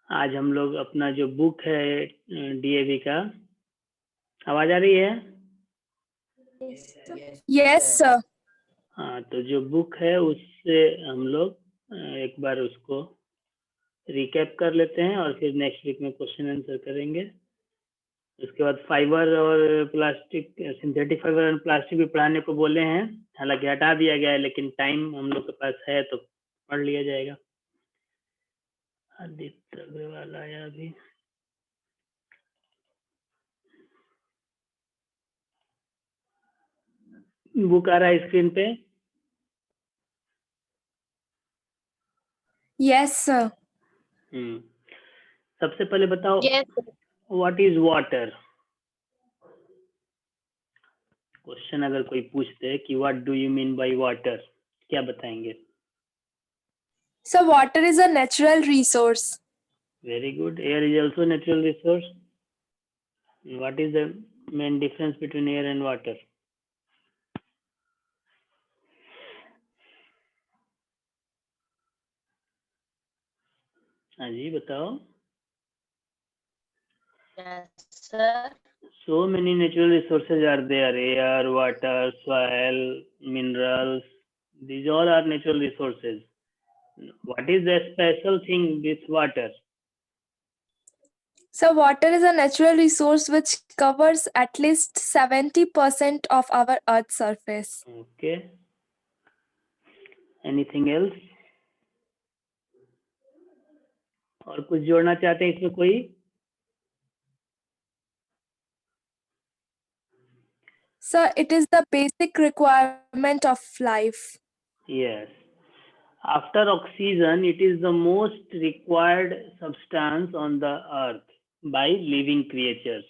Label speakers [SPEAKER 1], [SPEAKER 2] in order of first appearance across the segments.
[SPEAKER 1] आज हम लोग अपना जो बुक है डीएवी का, आवाज आ रही है?
[SPEAKER 2] Yes sir.
[SPEAKER 1] हाँ, तो जो बुक है उससे हम लोग एक बार उसको रिकैप कर लेते हैं और फिर नेक्स्ट वीक में क्वेश्चन आंसर करेंगे। उसके बाद फाइबर और प्लास्टिक, सिंथेटिक फाइबर और प्लास्टिक भी पढ़ाने को बोले हैं, हालांकि हटा दिया गया है, लेकिन टाइम हम लोग के पास है तो पढ़ लिया जाएगा। आदित्य अग्रवाल आया अभी। बुक आ रहा है स्क्रीन पे?
[SPEAKER 2] Yes sir.
[SPEAKER 1] सबसे पहले बताओ,
[SPEAKER 3] Yes.
[SPEAKER 1] What is water? Question अगर कोई पूछते कि what do you mean by water, क्या बताएंगे?
[SPEAKER 2] Sir water is a natural resource.
[SPEAKER 1] Very good. Air is also natural resource. What is the main difference between air and water? हाँ जी, बताओ।
[SPEAKER 3] Yes, sir.
[SPEAKER 1] So many natural resources are there: air, water, soil, minerals. These all are natural resources. What is the special thing with water?
[SPEAKER 2] So water is a natural resource which covers at least 70% of our Earth's surface.
[SPEAKER 1] Okay. Anything else? और कुछ जोड़ना चाहते हैं इसमें कोई?
[SPEAKER 2] Sir, it is the basic requirement of life.
[SPEAKER 1] Yes. After oxygen, it is the most required substance on the earth by living creatures.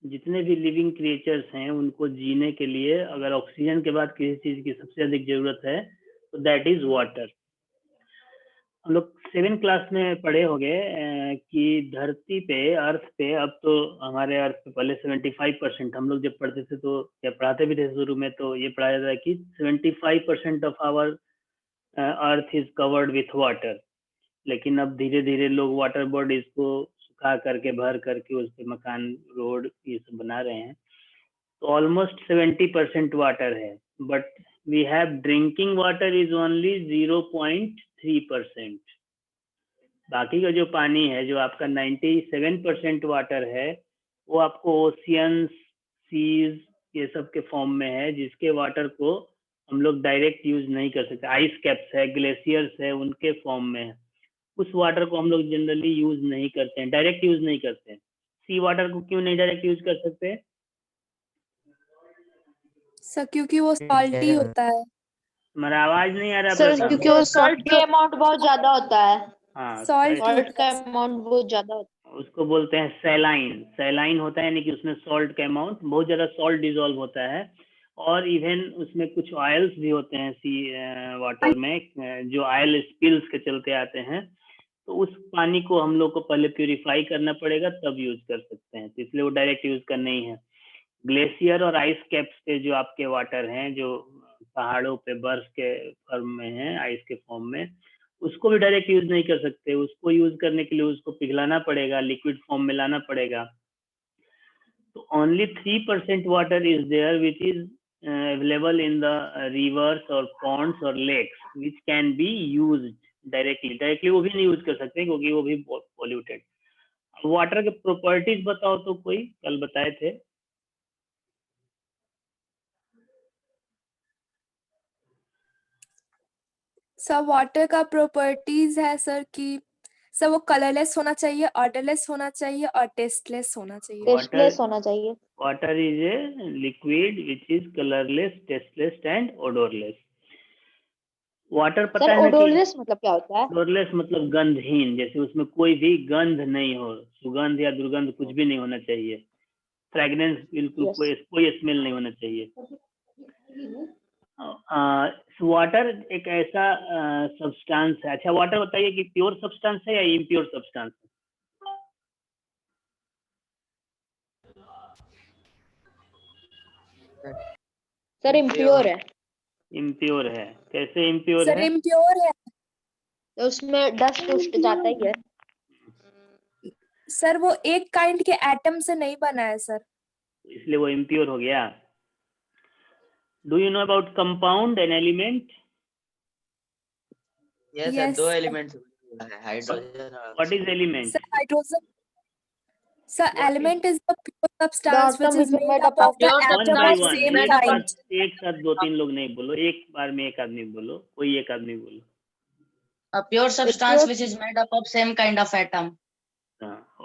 [SPEAKER 1] जितने भी living creatures हैं उनको जीने के लिए अगर ऑक्सीजन के बाद किसी चीज की सबसे अधिक जरूरत है तो दैट इज वाटर। हम लोग 7th क्लास में पढ़े होंगे कि धरती पे, अर्थ पे, अब तो हमारे अर्थ पे पहले 75%, हम लोग जब पढ़ते थे तो या पढ़ाते भी थे शुरू में तो ये पढ़ाया जाता है कि 75% of our earth is covered with water. लेकिन अब धीरे धीरे लोग वाटर बॉडीज को सुखा करके, भर करके उस पे मकान, रोड ये सब बना रहे हैं, तो ऑलमोस्ट 70% वाटर है। But we have drinking water is only 0.3%। बाकी का जो पानी है, जो आपका 97% वाटर है, वो आपको ओशियंस, सीज, ये सब के फॉर्म में है, जिसके वाटर को हम लोग डायरेक्ट यूज नहीं कर सकते। आइस कैप्स है, ग्लेशियर्स है, उनके फॉर्म में है। उस वाटर को हम लोग जनरली यूज नहीं करते हैं, डायरेक्ट यूज नहीं करते हैं। सी वाटर को क्यों नहीं डायरेक्ट यूज कर सकते?
[SPEAKER 2] सर क्योंकि वो सॉल्टी होता है।
[SPEAKER 1] हमारा आवाज नहीं आ रहा
[SPEAKER 3] सर
[SPEAKER 1] प्रताप?
[SPEAKER 3] क्योंकि वो सॉल्ट का अमाउंट बहुत ज्यादा होता है।
[SPEAKER 1] हाँ,
[SPEAKER 2] सॉल्ट
[SPEAKER 3] सॉल्ट का अमाउंट बहुत ज्यादा होता
[SPEAKER 1] उसको बोलते हैं सैलाइन। सैलाइन होता है यानी कि उसमें सॉल्ट का अमाउंट बहुत ज्यादा, सॉल्ट डिजोल्व होता है। और इवन उसमें कुछ ऑयल्स भी होते हैं सी वाटर में, जो ऑयल स्पिल्स के चलते आते हैं। तो उस पानी को हम लोग को पहले प्यूरिफाई करना पड़ेगा, तब यूज कर सकते हैं, तो इसलिए वो डायरेक्ट यूज का नहीं है। ग्लेशियर और आइस कैप्स पे जो आपके वाटर हैं, जो पहाड़ों पे बर्फ के फॉर्म में है, आइस के फॉर्म में, उसको भी डायरेक्ट यूज नहीं कर सकते। उसको यूज करने के लिए उसको पिघलाना पड़ेगा, लिक्विड फॉर्म में लाना पड़ेगा। तो only 3% water is there which is available in the rivers और पॉन्ड्स और lakes which can be used directly. Directly वो भी नहीं यूज कर सकते क्योंकि वो भी पॉल्यूटेड। वाटर के प्रॉपर्टीज बताओ तो, कोई कल बताए थे?
[SPEAKER 2] सर वाटर का प्रॉपर्टीज है सर कि सर वो कलरलेस होना चाहिए, ऑर्डरलेस होना चाहिए और टेस्टलेस होना चाहिए।
[SPEAKER 3] टेस्टलेस होना चाहिए।
[SPEAKER 1] Water is a liquid which is colourless, tasteless and odourless. Water पता
[SPEAKER 3] सर
[SPEAKER 1] है ना कि
[SPEAKER 3] ओडोरलेस मतलब क्या होता है?
[SPEAKER 1] ओडोरलेस मतलब गंधहीन, जैसे उसमें कोई भी गंध नहीं हो, सुगंध या दुर्गंध कुछ भी नहीं होना चाहिए। फ्रेगनेंस बिल्कुल,
[SPEAKER 3] Yes.
[SPEAKER 1] कोई स्मेल नहीं होना चाहिए। वाटर एक ऐसा सब्सटेंस है। अच्छा, वाटर बताइए कि प्योर सब्सटेंस है या इम्प्योर सब्सटेंस है?
[SPEAKER 3] सर इम्प्योर है।
[SPEAKER 1] इम्प्योर है। कैसे इम्प्योर
[SPEAKER 2] सर
[SPEAKER 1] है?
[SPEAKER 2] इम्प्योर है।
[SPEAKER 3] तो उसमें डस्ट उस्ट जाता ही है।
[SPEAKER 2] सर वो एक काइंड के एटम से नहीं बना है सर।
[SPEAKER 1] इसलिए वो इम्प्योर हो गया। Do you know about compound an element?
[SPEAKER 4] Yes sir,
[SPEAKER 2] Yes,
[SPEAKER 4] दो
[SPEAKER 2] sir.
[SPEAKER 4] एलिमेंट्स है, हाइड्रोजन और
[SPEAKER 1] what is element?
[SPEAKER 2] Sir, hydrogen. Sir,
[SPEAKER 1] What is-
[SPEAKER 2] element is the pure substance
[SPEAKER 3] atom
[SPEAKER 2] which is
[SPEAKER 3] is
[SPEAKER 2] made
[SPEAKER 3] made
[SPEAKER 2] up
[SPEAKER 3] up
[SPEAKER 2] of the
[SPEAKER 4] pure
[SPEAKER 1] one
[SPEAKER 2] atom
[SPEAKER 1] by
[SPEAKER 2] of
[SPEAKER 1] one,
[SPEAKER 2] same
[SPEAKER 4] made up
[SPEAKER 2] kind.
[SPEAKER 1] एक साथ दो तीन लोग नहीं बोलो, एक बार में एक आदमी बोलो, कोई एक आदमी बोलो।
[SPEAKER 4] a pure substance
[SPEAKER 3] pure-
[SPEAKER 4] which is made up of same kind of atom.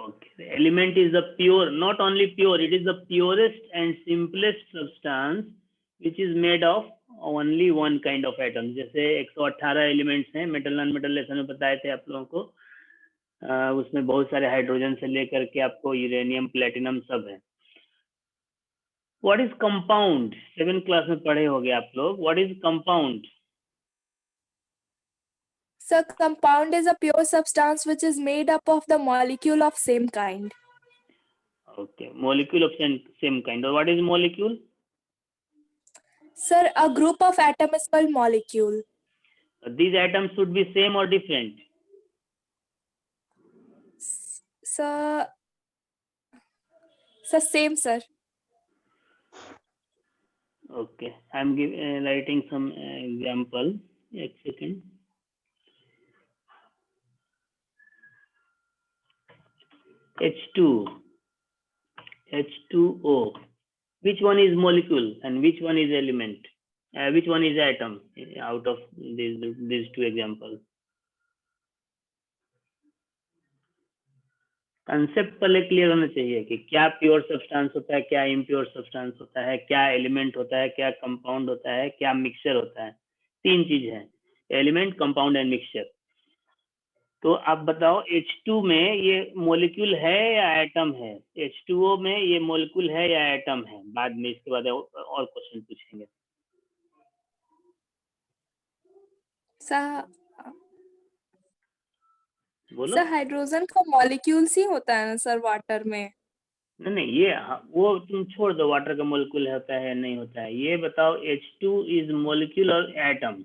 [SPEAKER 1] Okay, the element is the pure, not only pure, it is the purest and simplest substance which is made of only one kind of atom. जैसे 118 elements हैं, metal non metal lesson में बताए थे आप लोगों को। उसमें बहुत सारे हाइड्रोजन से लेकर के आपको यूरेनियम, प्लेटिनम सब है। What is compound? 7th class में पढ़े होंगे आप लोग। What is compound?
[SPEAKER 2] Sir, compound is a pure substance which is made up of the molecule of same kind.
[SPEAKER 1] Okay, molecule of same kind. Or what is molecule?
[SPEAKER 2] Sir, a group of atom is called molecule.
[SPEAKER 1] These atoms should be same or different?
[SPEAKER 2] Sir, same, sir.
[SPEAKER 1] Okay, I'm writing some example. एक second. H2, H2O. Which one is molecule and which one is element? Which one is atom out of these two examples? Concept पहले clear होना चाहिए कि क्या pure substance होता है, क्या impure substance होता है, क्या एलिमेंट होता है, क्या कंपाउंड होता है, क्या मिक्सचर होता है। तीन चीज है, एलिमेंट, कंपाउंड एंड मिक्सचर। तो आप बताओ H2 में ये मॉलिक्यूल है या एटम है? H2O में ये मॉलिक्यूल है या एटम है? बाद में इसके बाद और क्वेश्चन पूछेंगे।
[SPEAKER 2] सर,
[SPEAKER 1] बोलो।
[SPEAKER 2] सर हाइड्रोजन का मॉलिक्यूल्स ही होता है ना सर वाटर में?
[SPEAKER 1] नहीं, ये वो तुम छोड़ दो, वाटर का मॉलिक्यूल होता है या नहीं होता है। ये बताओ H2 इज मॉलिक्यूल और एटम?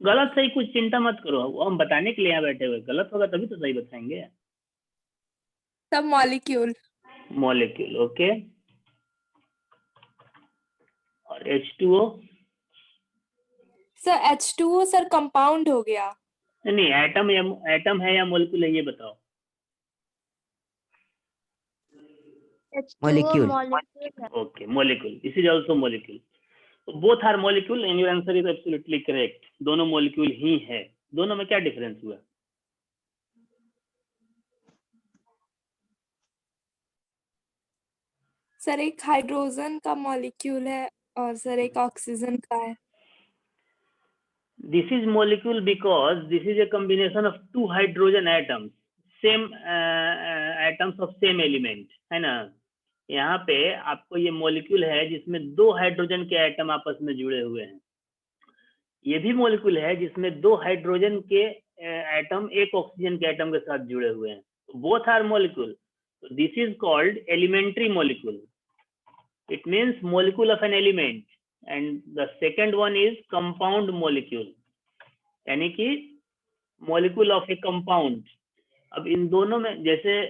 [SPEAKER 1] गलत सही कुछ चिंता मत करो, वो हम बताने के लिए यहाँ बैठे हुए। गलत होगा तभी तो सही बताएंगे।
[SPEAKER 2] सब मॉलिक्यूल।
[SPEAKER 1] Molecule, okay. और H2O?
[SPEAKER 2] Sir H2O sir compound हो गया।
[SPEAKER 1] नहीं, एटम है या मॉलिक्यूल है, ये बताओ।
[SPEAKER 3] Molecule.
[SPEAKER 1] Okay, molecule. This is also molecule. So both are molecule and your answer is absolutely correct. दोनों molecule ही है। दोनों में क्या डिफरेंस हुआ?
[SPEAKER 2] सर एक हाइड्रोजन का मॉलिक्यूल है और सर एक ऑक्सीजन का है।
[SPEAKER 1] This is molecule because this is a combination of two hydrogen atoms, same atoms of same element, है ना। यहाँ पे आपको ये मॉलिक्यूल है जिसमें दो हाइड्रोजन के एटम आपस में जुड़े हुए हैं। ये भी मॉलिक्यूल है जिसमें दो हाइड्रोजन के एटम एक ऑक्सीजन के एटम के साथ जुड़े हुए हैं। Both are molecule. This is called elementary molecule. It means molecule of an element. And the second one is compound molecule, यानी कि मॉलिक्यूल ऑफ ए कंपाउंड। अब इन दोनों में जैसे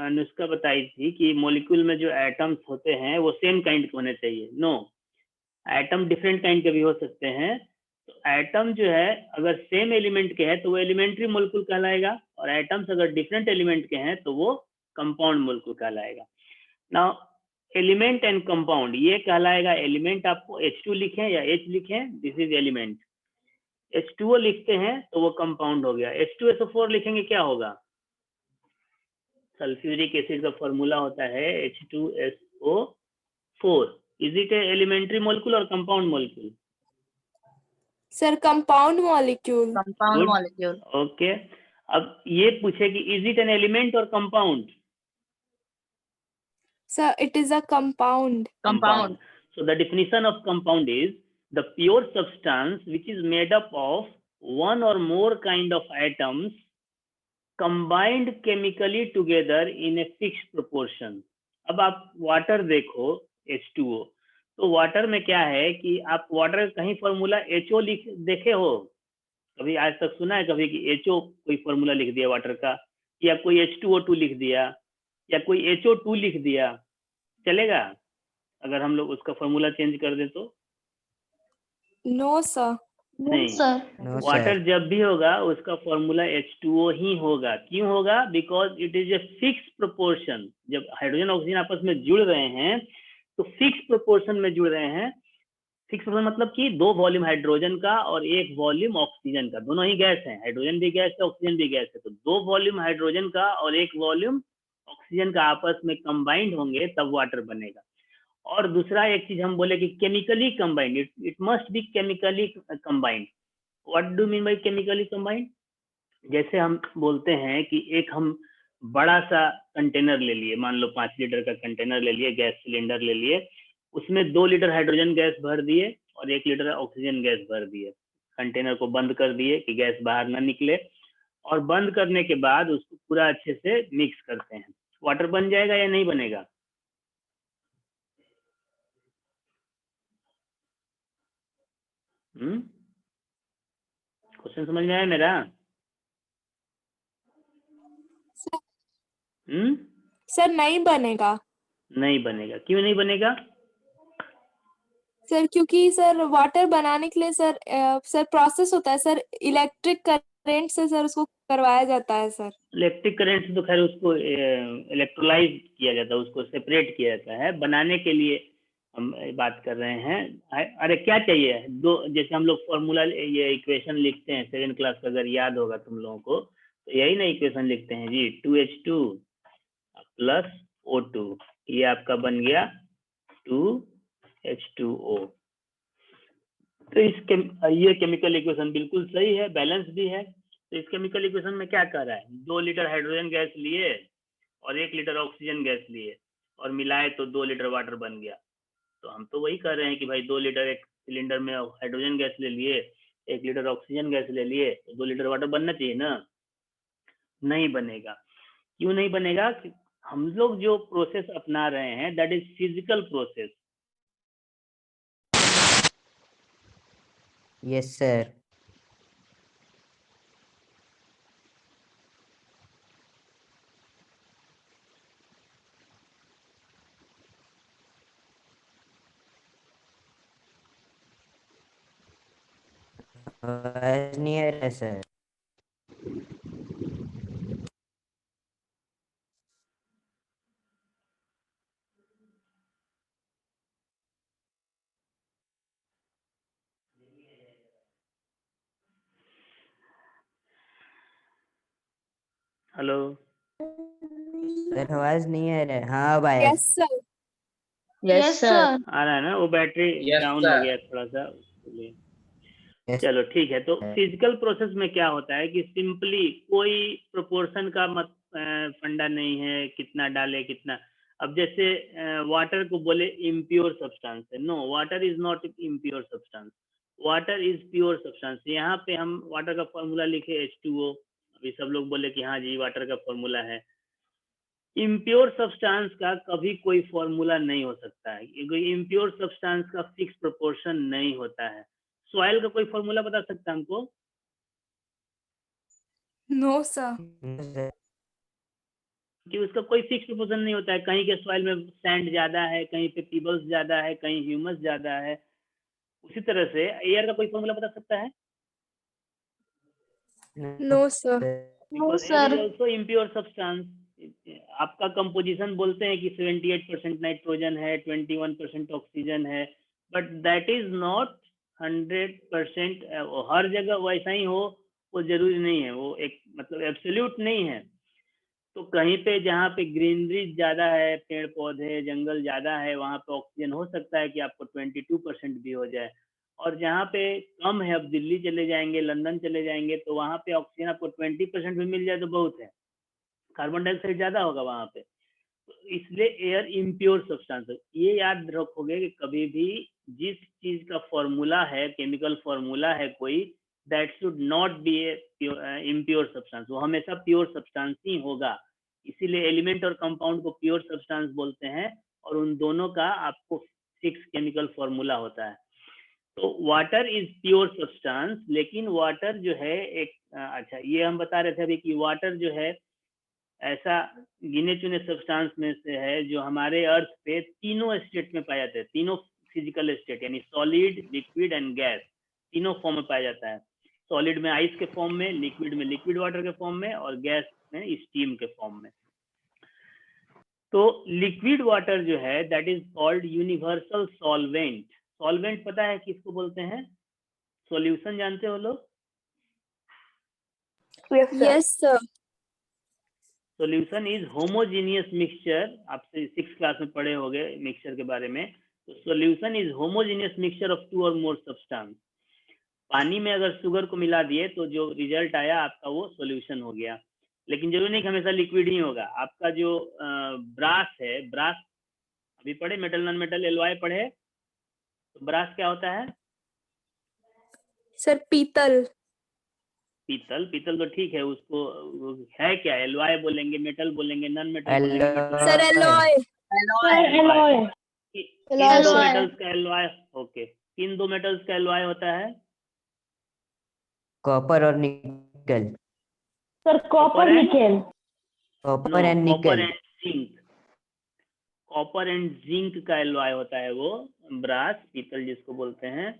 [SPEAKER 1] अनुष्का बताई थी कि मॉलिक्यूल में जो एटम्स होते हैं वो सेम काइंड के होने चाहिए। नो, एटम डिफरेंट काइंड के भी हो सकते हैं। तो एटम जो है अगर सेम एलिमेंट के हैं तो वो एलिमेंट्री मॉलिक्यूल कहलाएगा, और एटम्स अगर डिफरेंट एलिमेंट के हैं तो वो कंपाउंड मॉलिक्यूल कहलाएगा। नाउ एलिमेंट एंड कंपाउंड ये कहलाएगा एलिमेंट। आपको H2 लिखें या H लिखें, दिस इज एलिमेंट। H2O लिखते हैं तो वो कंपाउंड हो गया। H2SO4 लिखेंगे क्या होगा? सल्फ्यूरिक एसिड का फॉर्मूला होता है H2SO4। Is it a elementary molecule और compound molecule?
[SPEAKER 2] Sir compound molecule.
[SPEAKER 4] Compound molecule.
[SPEAKER 1] Okay. अब ये पूछे कि इज इट एन एलिमेंट और compound?
[SPEAKER 2] Sir it is a compound.
[SPEAKER 4] Compound.
[SPEAKER 1] So the definition of compound is the pure substance which is made up of one or more kind of atoms combined chemically together in a fixed proportion. अब आप water देखो H2O, तो water में क्या है कि आप water कहीं फॉर्मूला HO देखे हो? कभी आज तक सुना है कभी कि HO कोई फॉर्मूला लिख दिया वाटर का, या कोई H2O2 लिख दिया, या कोई HO2 लिख दिया, चलेगा अगर हम लोग उसका फॉर्मूला चेंज कर दें तो?
[SPEAKER 2] No sir.
[SPEAKER 1] नहीं,
[SPEAKER 3] सर
[SPEAKER 5] नो
[SPEAKER 1] वाटर
[SPEAKER 5] सर।
[SPEAKER 1] जब भी होगा उसका फॉर्मूला H2O ही होगा। क्यों होगा? Because it is a fix proportion. जब हाइड्रोजन ऑक्सीजन आपस में जुड़ रहे हैं तो फिक्स प्रोपोर्शन में जुड़ रहे हैं। फिक्स प्रोपोर्शन मतलब कि 2 वॉल्यूम हाइड्रोजन का और 1 वॉल्यूम ऑक्सीजन का, दोनों ही गैस है, हाइड्रोजन भी गैस है ऑक्सीजन भी गैस है, तो 2 वॉल्यूम हाइड्रोजन का और 1 वॉल्यूम ऑक्सीजन का आपस में कंबाइंड होंगे तब वाटर बनेगा। और दूसरा एक चीज हम बोले कि chemically combined, it must be chemically combined. What do mean by chemically combined? जैसे हम बोलते हैं कि एक हम बड़ा सा कंटेनर ले लिए, मान लो 5 लीटर का कंटेनर ले लिए, गैस सिलेंडर ले लिए, उसमें 2 लीटर हाइड्रोजन गैस भर दिए और 1 लीटर ऑक्सीजन गैस भर दिए, कंटेनर को बंद कर दिए कि गैस बाहर ना निकले, और बंद करने के बाद उसको पूरा अच्छे से मिक्स करते हैं। वाटर बन जाएगा या नहीं बनेगा? क्वेश्चन समझ में आया मेरा?
[SPEAKER 2] सर नहीं बनेगा।
[SPEAKER 1] नहीं बनेगा। क्यों नहीं बनेगा?
[SPEAKER 2] सर क्योंकि सर वाटर बनाने के लिए सर प्रोसेस होता है सर, इलेक्ट्रिक करंट से सर उसको करवाया जाता है सर।
[SPEAKER 1] इलेक्ट्रिक करंट से तो खैर उसको इलेक्ट्रोलाइज किया जाता है, उसको सेपरेट किया जाता है। बनाने के लिए हम बात कर रहे हैं। अरे क्या चाहिए? दो, जैसे हम लोग फॉर्मूला ये इक्वेशन लिखते हैं 7th क्लास का, अगर याद होगा तुम लोगों को, तो यही ना इक्वेशन लिखते हैं जी, 2H2 प्लस O2, ये आपका बन गया 2H2O। तो ये केमिकल इक्वेशन बिल्कुल सही है, बैलेंस भी है। तो इस केमिकल इक्वेशन में क्या कर रहा है? 2 लीटर हाइड्रोजन गैस लिए और 1 लीटर ऑक्सीजन गैस लिए और मिलाए तो 2 लीटर वाटर बन गया। तो हम तो वही कर रहे हैं कि भाई 2 लीटर एक सिलेंडर में हाइड्रोजन गैस ले लिए, 1 लीटर ऑक्सीजन गैस ले लिए, तो 2 लीटर वाटर बनना चाहिए ना? नहीं बनेगा। क्यों नहीं बनेगा? हम लोग जो प्रोसेस अपना रहे हैं that is physical process.
[SPEAKER 5] Yes sir. नहीं आ रहा सर।
[SPEAKER 1] हेलो
[SPEAKER 5] सर आवाज नहीं आ रहा है। हाँ अब आया।
[SPEAKER 2] Yes sir.
[SPEAKER 4] Yes sir.
[SPEAKER 1] आ रहा है ना? वो बैटरी
[SPEAKER 4] Yes,
[SPEAKER 1] डाउन हो
[SPEAKER 4] sir.
[SPEAKER 1] गया थोड़ा सा, इसलिए।
[SPEAKER 5] Yes,
[SPEAKER 1] चलो ठीक है। तो
[SPEAKER 5] sir.
[SPEAKER 1] फिजिकल प्रोसेस में क्या होता है कि सिंपली कोई प्रोपोर्शन का फंडा नहीं है, कितना डाले कितना। अब जैसे वाटर को बोले इम्प्योर सब्सटेंस है, no, water is not impure substance, water is pure substance. यहाँ पे हम वाटर का फॉर्मूला लिखे H2O, अभी सब लोग बोले कि हाँ जी वाटर का फॉर्मूला है। इम्प्योर सब्सटेंस का कभी कोई फॉर्मूला नहीं हो सकता है, क्योंकि इम्प्योर सब्सटेंस का फिक्स प्रोपोर्शन नहीं होता है। सॉइल का कोई फॉर्मूला बता सकता है हमको?
[SPEAKER 2] No sir.
[SPEAKER 1] कि उसका कोई फिक्स प्रोपोर्शन नहीं होता है। कहीं के सॉइल में सैंड ज्यादा है, कहीं पे पीबल्स ज्यादा है, कहीं ह्यूमस ज्यादा है। उसी तरह से एयर का कोई फॉर्मूला बता सकता है?
[SPEAKER 2] No sir.
[SPEAKER 1] Because air is also impure substance. आपका कंपोजिशन बोलते हैं कि 78% नाइट्रोजन है, 21% ऑक्सीजन है, बट दैट इज नॉट 100%। हर जगह वैसा ही हो वो जरूरी नहीं है, वो एक मतलब एब्सोल्यूट नहीं है। तो कहीं पे जहाँ पे ग्रीनरी ज्यादा है, पेड़ पौधे जंगल ज्यादा है, वहाँ पे ऑक्सीजन हो सकता है कि आपको 22% भी हो जाए। और जहाँ पे कम है, अब दिल्ली चले जाएंगे, लंदन चले जाएंगे, तो वहाँ पे ऑक्सीजन आपको 20% भी मिल जाए तो बहुत है, कार्बन डाइऑक्साइड ज्यादा होगा वहाँ पे। तो इसलिए एयर इम्प्योर सब्सटेंस है। ये याद रखोगे कि कभी भी जिस चीज का फॉर्मूला है, केमिकल फॉर्मूला है कोई, that should not be A impure substance, वो हमेशा प्योर सब्सटेंस ही होगा। इसीलिए एलिमेंट और कंपाउंड को प्योर सब्सटेंस बोलते हैं, और उन दोनों का आपको फिक्स केमिकल फॉर्मूला होता है। तो वाटर इज प्योर सब्सटेंस, लेकिन वाटर जो है एक अच्छा ये हम बता रहे थे अभी कि वाटर जो है ऐसा गिने चुने सब्सटेंस में से है जो हमारे अर्थ पे तीनों स्टेट में पाया जाता है, तीनों फिजिकल स्टेट यानी सॉलिड, लिक्विड एंड गैस, तीनों फॉर्म में पाया जाता है। सॉलिड में आइस के फॉर्म में, लिक्विड में लिक्विड वाटर के फॉर्म में, और गैस में स्टीम के फॉर्म में। तो लिक्विड वाटर जो है that is called universal solvent. Solvent पता है किसको बोलते हैं? सॉल्यूशन जानते हो लोग?
[SPEAKER 2] Yes sir.
[SPEAKER 1] Solution is homogeneous mixture, आपसे 6th क्लास में पढ़े होंगे मिक्सचर के बारे में। तो solution is homogeneous mixture of 2 और मोर सब्सटेंस। पानी में अगर शुगर को मिला दिए तो जो रिजल्ट आया आपका वो सॉल्यूशन हो गया। लेकिन जरूरी नहीं कि हमेशा लिक्विड ही होगा। आपका जो ब्रास है, ब्रास अभी पढ़े, मेटल नॉन मेटल एलॉय पढ़े, तो ब्रास क्या होता है?
[SPEAKER 2] सर पीतल।
[SPEAKER 1] पीतल, पीतल तो ठीक है, उसको है क्या? एलॉय बोलेंगे, मेटल बोलेंगे, नॉन मेटल बोलेंगे।
[SPEAKER 2] Sir alloy.
[SPEAKER 3] एलॉय।
[SPEAKER 1] किन दो मेटल्स का एलॉय? ओके, किन दो मेटल्स का एलॉय होता है?
[SPEAKER 5] कॉपर और निकल।
[SPEAKER 4] Sir copper nickel.
[SPEAKER 5] Copper and निकल।
[SPEAKER 1] Copper and zinc. Copper and zinc का एलॉय होता है वो ब्रास, पीतल जिसको बोलते हैं।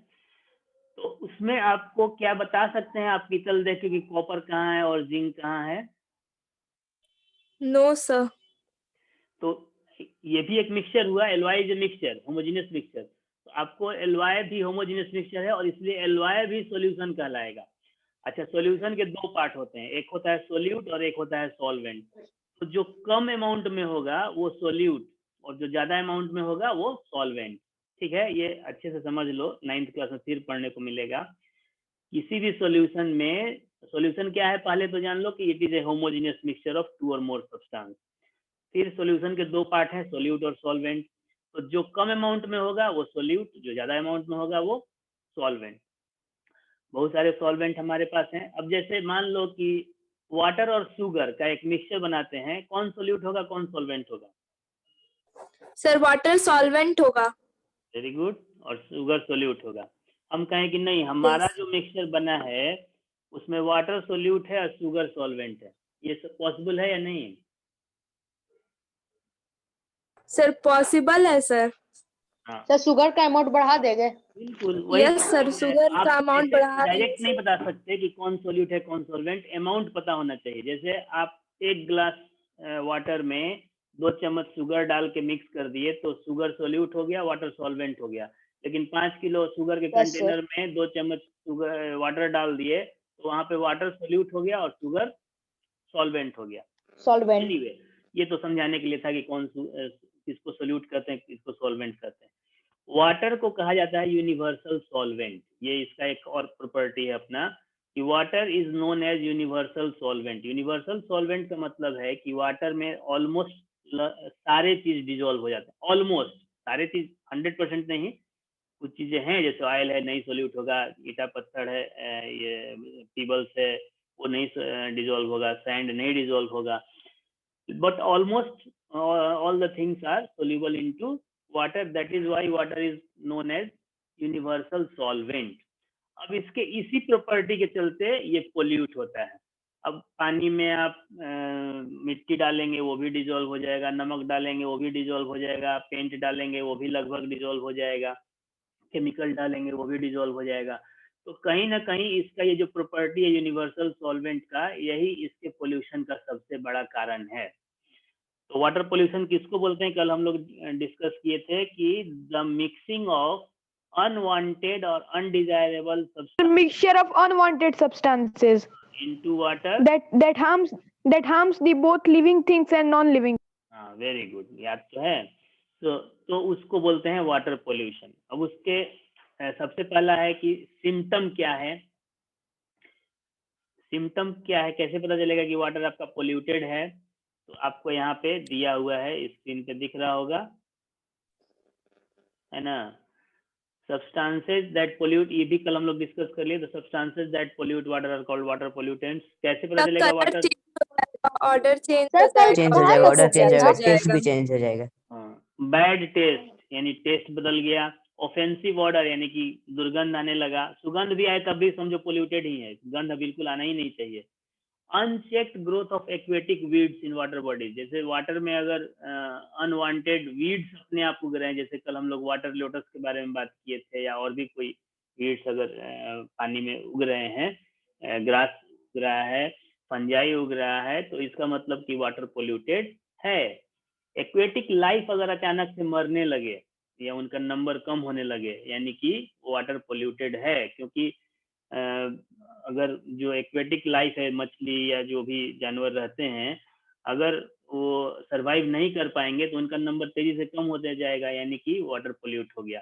[SPEAKER 1] तो उसमें आपको क्या बता सकते हैं आप पीतल देख के कि कॉपर कहाँ है और जिंक कहाँ है?
[SPEAKER 2] No sir.
[SPEAKER 1] तो ये भी एक मिक्सचर हुआ, alloy is a mixture, homogeneous mixture. तो आपको एलॉय भी होमोजेनियस मिक्सचर है और इसलिए एलॉय भी सॉल्यूशन कहलाएगा। अच्छा, सॉल्यूशन के 2 पार्ट होते हैं, एक होता है सोल्यूट और एक होता है सॉल्वेंट। तो जो कम अमाउंट में होगा वो सोल्यूट और जो ज्यादा अमाउंट में होगा वो सॉल्वेंट। ठीक है, ये अच्छे से समझ लो, 9th क्लास में फिर पढ़ने को मिलेगा। किसी भी सॉल्यूशन में, सॉल्यूशन क्या है पहले तो जान लो कि it is a homogeneous mixture of 2 और मोर सब्सटेंस। फिर सॉल्यूशन के 2 पार्ट हैं, सोल्यूट और सॉल्वेंट। तो जो कम अमाउंट में होगा वो सोल्यूट, जो ज्यादा अमाउंट में होगा वो सॉल्वेंट। बहुत सारे सॉल्वेंट हमारे पास हैं। अब जैसे मान लो कि वाटर और शुगर का एक मिक्सचर बनाते हैं, कौन सोल्यूट होगा कौन सॉल्वेंट होगा?
[SPEAKER 2] सर वाटर सॉल्वेंट होगा।
[SPEAKER 1] Very good. और शुगर सोल्यूट होगा। हम कहें कि नहीं, हमारा
[SPEAKER 2] Yes.
[SPEAKER 1] जो मिक्सचर बना है उसमें वाटर सोल्यूट है और शुगर सॉल्वेंट है, ये सब पॉसिबल है या नहीं?
[SPEAKER 2] सर पॉसिबल है सर।
[SPEAKER 1] हाँ
[SPEAKER 3] सर शुगर का अमाउंट बढ़ा देंगे।
[SPEAKER 1] बिल्कुल, वही
[SPEAKER 2] यस सर, शुगर
[SPEAKER 1] आप
[SPEAKER 2] का अमाउंट बढ़ा
[SPEAKER 1] डायरेक्ट नहीं
[SPEAKER 2] देंगे।
[SPEAKER 1] बता सकते कि कौन सोल्यूट है कौन सॉल्वेंट, अमाउंट पता होना चाहिए। जैसे आप 1 ग्लास वाटर में 2 चम्मच शुगर डाल के मिक्स कर दिए तो शुगर सोल्यूट हो गया, वाटर सॉल्वेंट हो गया। लेकिन 5 किलो शुगर के
[SPEAKER 3] Yes, sir.
[SPEAKER 1] कंटेनर में 2 चम्मच शुगर वाटर डाल दिए तो वहां पे वाटर सोल्यूट हो गया और शुगर सॉल्वेंट हो गया।
[SPEAKER 3] सॉल्वेंट।
[SPEAKER 1] एनीवे, ये तो समझाने के लिए था कि कौन किसको सोल्यूट करते हैं किसको सॉल्वेंट करते हैं। वाटर को कहा जाता है यूनिवर्सल सॉल्वेंट। ये इसका एक और प्रॉपर्टी है अपना कि water is known as universal solvent. Universal solvent का मतलब है कि वाटर में ऑलमोस्ट सारे चीज डिजोल्व हो जाते हैं। ऑलमोस्ट सारे चीज, 100% नहीं, कुछ चीजें हैं जैसे ऑयल है नहीं सोल्यूट होगा, ईटा पत्थर है, ये पीबल्स है वो नहीं डिजोल्व होगा, सैंड नहीं डिजोल्व होगा, but almost all the things are soluble into water. That is why water is known as universal solvent. अब इसके इसी प्रॉपर्टी के चलते ये पोल्यूट होता है। अब पानी में आप मिट्टी डालेंगे वो भी डिजोल्व हो जाएगा, नमक डालेंगे वो भी डिजोल्व हो जाएगा, पेंट डालेंगे वो भी लगभग डिजोल्व हो जाएगा, केमिकल डालेंगे वो भी डिजोल्व हो जाएगा। तो कहीं ना कहीं इसका ये जो प्रॉपर्टी है यूनिवर्सल सॉल्वेंट का, यही इसके पोल्यूशन का सबसे बड़ा कारण है। तो वाटर पोल्यूशन किसको बोलते हैं? कल हम लोग डिस्कस किए थे कि द मिक्सिंग ऑफ अनवांटेड और undesirable
[SPEAKER 6] mixture of unwanted substances
[SPEAKER 1] into water
[SPEAKER 6] that harms the both living things and non-living.
[SPEAKER 1] हाँ, वेरी गुड, याद तो है। तो उसको बोलते हैं वाटर पोल्यूशन। अब उसके सबसे पहला है कि सिम्टम क्या है। सिम्टम क्या है, कैसे पता चलेगा कि वाटर आपका पोल्यूटेड है? तो आपको यहाँ पे दिया हुआ है, स्क्रीन पे दिख रहा होगा, है ना। सब्सटेंसेस दैट पोल्यूट, ये भी कल हम लोग डिस्कस कर लिए। The substances that pollute water are called water pollutants. कैसे पता चलेगा वाटर?
[SPEAKER 2] ऑर्डर चेंज
[SPEAKER 5] चेंज हो जाएगा, ऑर्डर चेंज हो जाएगा, टेस्ट भी चेंज हो जाएगा।
[SPEAKER 1] हाँ, बैड टेस्ट यानी टेस्ट बदल गया, ऑफेंसिव ऑर्डर यानी कि दुर्गंध आने लगा, सुगंध भी आए तब भी समझो पोल्यूटेड ही है, गंध बिल्कुल आना ही नहीं चाहिए। Unchecked growth of aquatic weeds in water bodies, जैसे वाटर में अगर अनवांटेड वीड्स अपने आप उग रहे हैं, जैसे कल हम लोग वाटर लोटस के बारे में बात किए थे, या और भी कोई वीड्स अगर पानी में उग रहे हैं, ग्रास उग रहा है, फंजाई उग रहा है, तो इसका मतलब कि वाटर पोल्यूटेड है। एक्वेटिक लाइफ अगर अचानक से मरने लगे या उनका नंबर कम होने लगे, यानी कि वाटर पोल्यूटेड है, क्योंकि अगर जो एक्वेटिक लाइफ है, मछली या जो भी जानवर रहते हैं, अगर वो सरवाइव नहीं कर पाएंगे तो उनका नंबर तेजी से कम होता जाएगा, यानी कि वाटर पोल्यूट हो गया।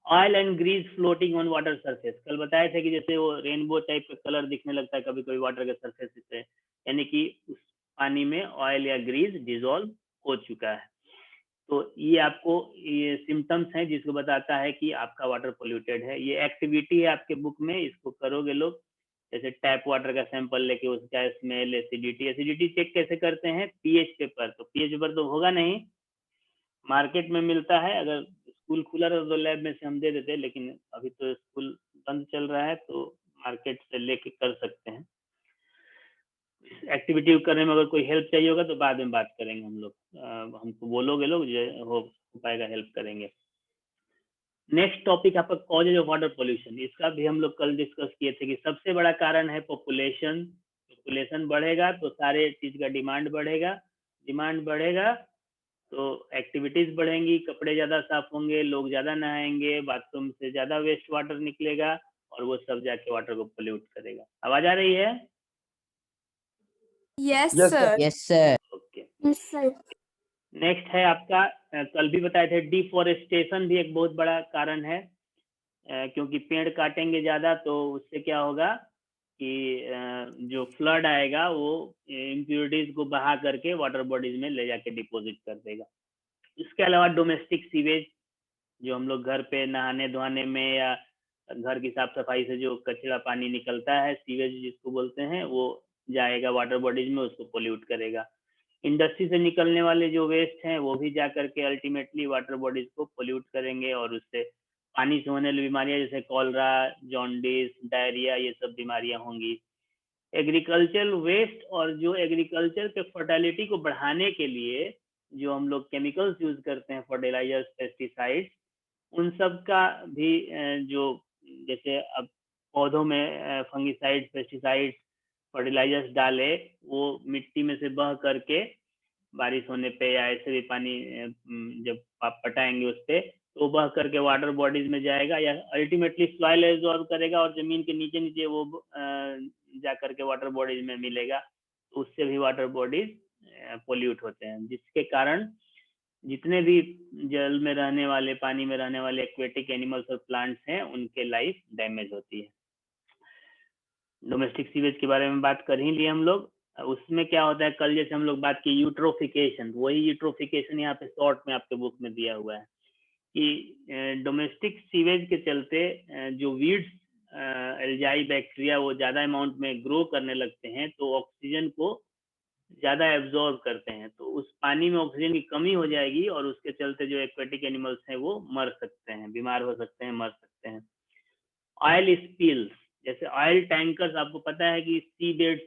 [SPEAKER 1] Oil and grease floating on water surface, कल बताए थे कि जैसे वो रेनबो टाइप का कलर दिखने लगता है कभी कभी वाटर के सरफेस से, यानी कि उस पानी में ऑयल या ग्रीस डिजोल्व हो चुका है। तो ये आपको ये सिम्टम्स हैं जिसको बताता है कि आपका वाटर पोल्यूटेड है। ये एक्टिविटी है आपके बुक में, इसको करोगे लोग, जैसे टैप वाटर का सैंपल लेके उसका स्मेल, एसिडिटी। एसिडिटी चेक कैसे करते हैं? PH paper. तो पीएच पेपर तो होगा नहीं, मार्केट में मिलता है, अगर स्कूल खुला रहा तो लैब में से हम दे देते, लेकिन अभी तो स्कूल बंद चल रहा है तो मार्केट से लेके कर सकते हैं। एक्टिविटी करने में अगर कोई हेल्प चाहिए होगा तो बाद में बात करेंगे हम लोग, हमको बोलोगे लोग, जो हो पाएगा हेल्प करेंगे। नेक्स्ट टॉपिक आपका कॉजेज ऑफ वाटर पोल्यूशन, इसका भी हम लोग कल डिस्कस किए थे कि सबसे बड़ा कारण है पॉपुलेशन। पॉपुलेशन बढ़ेगा तो सारे चीज का डिमांड बढ़ेगा, डिमांड बढ़ेगा तो एक्टिविटीज बढ़ेंगी, कपड़े ज्यादा साफ होंगे, लोग ज्यादा नहाएंगे, बाथरूम से ज्यादा वेस्ट वाटर निकलेगा और वो सब जाके वाटर को पोल्यूट करेगा। आवाज आ रही है?
[SPEAKER 2] Yes
[SPEAKER 3] Yes,
[SPEAKER 2] sir.
[SPEAKER 5] Yes sir.
[SPEAKER 1] Okay.
[SPEAKER 2] Yes sir.
[SPEAKER 1] Next है आपका, कल भी बताए थे, डिफोरेस्टेशन भी एक बहुत बड़ा कारण है, क्योंकि पेड़ काटेंगे ज्यादा तो उससे क्या होगा कि जो फ्लड आएगा वो इम्प्योरिटीज को बहा करके वाटर बॉडीज में ले जाके डिपॉजिट कर देगा। इसके अलावा डोमेस्टिक सीवेज, जो हम लोग घर पे नहाने धोने में या घर की साफ सफाई से जो कचरा पानी निकलता है, सीवेज जिसको बोलते हैं, वो जाएगा वाटर बॉडीज में, उसको पोल्यूट करेगा। इंडस्ट्री से निकलने वाले जो वेस्ट हैं वो भी जा करके अल्टीमेटली वाटर बॉडीज को पोल्यूट करेंगे और उससे पानी से होने वाली बीमारियां जैसे कॉलरा, जॉन्डिस, डायरिया, ये सब बीमारियां होंगी। एग्रीकल्चर वेस्ट, और जो एग्रीकल्चर के फर्टिलिटी को बढ़ाने के लिए जो हम लोग केमिकल्स यूज करते हैं, फर्टिलाइजर्स, पेस्टिसाइड्स, उन सब का भी जो जैसे अब पौधों में फंगिसाइड्स, पेस्टिसाइड्स, फर्टिलाइजर्स डाले, वो मिट्टी में से बह करके बारिश होने पे या ऐसे भी पानी जब आप पटाएंगे उस पे, तो बह करके वाटर बॉडीज में जाएगा या अल्टीमेटली सॉइल एब्जॉर्ब करेगा और जमीन के नीचे नीचे वो जा करके वाटर बॉडीज में मिलेगा, तो उससे भी वाटर बॉडीज पोल्यूट होते हैं, जिसके कारण जितने भी जल में रहने वाले, पानी में रहने वाले एक्वेटिक एनिमल्स और प्लांट्स हैं, उनके लाइफ डैमेज होती है। डोमेस्टिक सीवेज के बारे में बात कर ही लिए हम लोग। उसमें क्या होता है, कल जैसे हम लोग बात की यूट्रोफिकेशन, वही यूट्रोफिकेशन यहाँ पे शॉर्ट में आपके बुक में दिया हुआ है कि डोमेस्टिक सीवेज के चलते जो वीड्स, एल्जाई, बैक्टीरिया, वो ज्यादा अमाउंट में ग्रो करने लगते हैं, तो ऑक्सीजन को ज्यादा एब्जॉर्ब करते हैं, तो उस पानी में ऑक्सीजन की कमी हो जाएगी और उसके चलते जो एक्वेटिक एनिमल्स हैं वो मर सकते हैं, बीमार हो सकते हैं, मर सकते हैं। ऑयल स्पिल्स, जैसे ऑयल टैंकर्स, आपको पता है कि सी बेड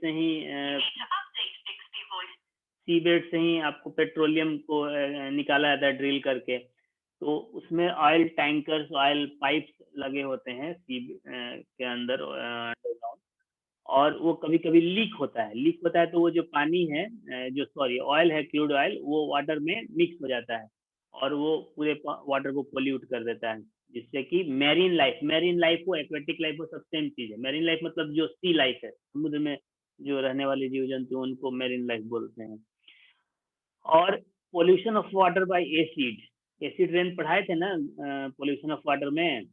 [SPEAKER 1] से ही आपको पेट्रोलियम को निकाला जाता है ड्रिल करके, तो उसमें ऑयल टैंकर्स, ऑयल पाइप्स लगे होते हैं सी के अंदर अंडरग्राउंड, और वो कभी कभी लीक होता है, तो वो जो पानी है, जो सॉरी ऑयल है, क्रूड ऑयल, वो वाटर में मिक्स हो जाता है और वो पूरे वाटर को पोल्यूट कर देता है, जिससे कि मैरीन लाइफ को, एक्वेटिक लाइफ को सब सेम चीज है। मैरीन लाइफ मतलब जो सी लाइफ है, समुद्र में जो रहने वाले जीव जंतु, उनको मैरीन लाइफ बोलते हैं। और pollution of water bye acid rain पढ़ाए थे ना पोल्यूशन ऑफ वाटर में,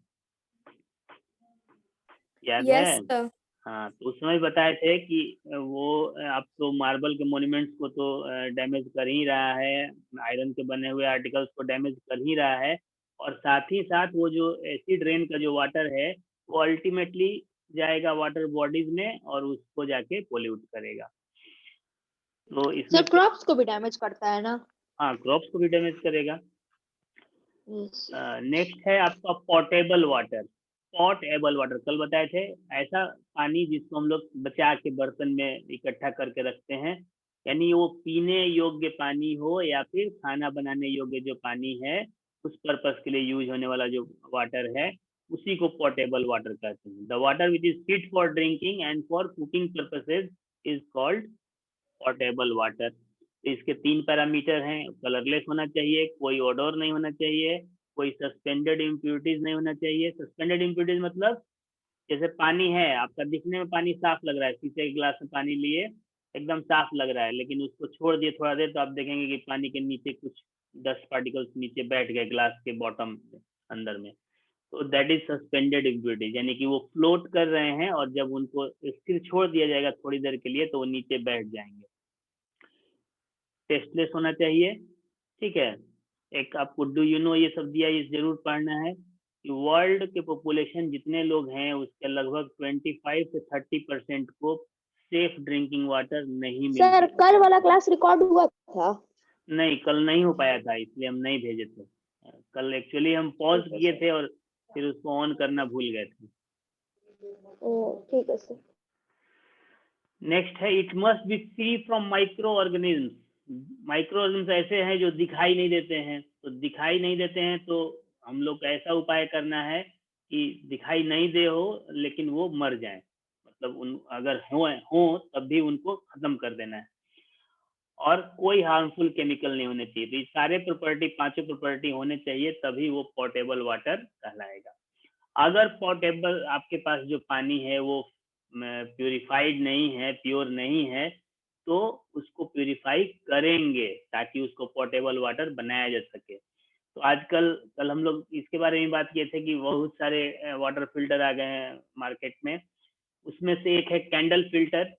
[SPEAKER 1] याद है?
[SPEAKER 2] Yes sir.
[SPEAKER 1] हाँ, तो उस समय बताए थे कि वो आप तो मार्बल के मॉन्यूमेंट्स को तो डैमेज कर ही रहा है, आयरन के बने हुए आर्टिकल्स को डैमेज कर ही रहा है, और साथ ही साथ वो जो एसिड रेन का जो वाटर है वो अल्टीमेटली जाएगा वाटर बॉडीज में और उसको जाके पोल्यूट करेगा। तो इसमें
[SPEAKER 3] सर क्रॉप्स को भी डैमेज करता है ना?
[SPEAKER 1] हाँ, क्रॉप्स को भी डैमेज करेगा। नेक्स्ट है आपका पोर्टेबल वाटर। पोर्टेबल वाटर कल बताए थे, ऐसा पानी जिसको हम लोग बचा के बर्तन में इकट्ठा करके रखते हैं, यानी वो पीने योग्य पानी हो या फिर खाना बनाने योग्य जो पानी है उस पर्पस के लिए यूज होने वाला जो वाटर है उसी को पोर्टेबल वाटर कहते हैं। The water which is fit for drinking and for cooking purposes is called portable water. इसके 3 पैरामीटर हैं, कलरलेस होना चाहिए, कोई ओडोर नहीं होना चाहिए, कोई सस्पेंडेड इम्प्यूरिटीज नहीं होना चाहिए। सस्पेंडेड इम्प्यूरिटीज मतलब जैसे पानी है, आपका दिखने में पानी साफ लग रहा है, शीशे के गिलास में पानी लिए एकदम साफ लग रहा है, लेकिन उसको छोड़ दिए थोड़ा देर तो आप देखेंगे कि पानी के नीचे कुछ डस्ट पार्टिकल्स नीचे बैठ गए ग्लास के बॉटम अंदर में, तो दैट इज सस्पेंडेड इम्प्यूरिटीज, यानी कि वो फ्लोट कर रहे हैं और जब उनको स्थिर छोड़ दिया जाएगा थोड़ी देर के लिए तो वो नीचे बैठ जाएंगे। टेस्टलेस होना चाहिए, ठीक है। एक आपको डू यू नो ये सब दिया, ये जरूर पढ़ना है कि वर्ल्ड के पॉपुलेशन जितने लोग हैं उसके लगभग 25 से 30% को सेफ ड्रिंकिंग वाटर नहीं मिलता।
[SPEAKER 3] सर कल वाला क्लास रिकॉर्ड हुआ था?
[SPEAKER 1] नहीं, कल नहीं हो पाया था, इसलिए हम नहीं भेजे थे। कल एक्चुअली हम पॉज किए थे और फिर उसको ऑन करना भूल गए थे।
[SPEAKER 3] ठीक है सर।
[SPEAKER 1] नेक्स्ट है it must be free from micro organism. Micro organism ऐसे हैं जो दिखाई नहीं देते हैं, तो दिखाई नहीं देते हैं तो हम लोग का ऐसा उपाय करना है कि दिखाई नहीं दे हो लेकिन वो मर जाए, मतलब उन अगर हो तब भी उनको खत्म कर देना है, और कोई हार्मफुल केमिकल नहीं होने चाहिए। तो ये सारे प्रॉपर्टी, 5 प्रॉपर्टी होने चाहिए, तभी वो पोर्टेबल वाटर कहलाएगा। अगर पोर्टेबल आपके पास जो पानी है वो प्यूरिफाइड नहीं है, प्योर नहीं है, तो उसको प्यूरिफाई करेंगे ताकि उसको पोर्टेबल वाटर बनाया जा सके। तो आजकल कल हम लोग इसके बारे में बात किए थे कि बहुत सारे वाटर फिल्टर आ गए हैं मार्केट में। उसमें से एक है कैंडल फिल्टर।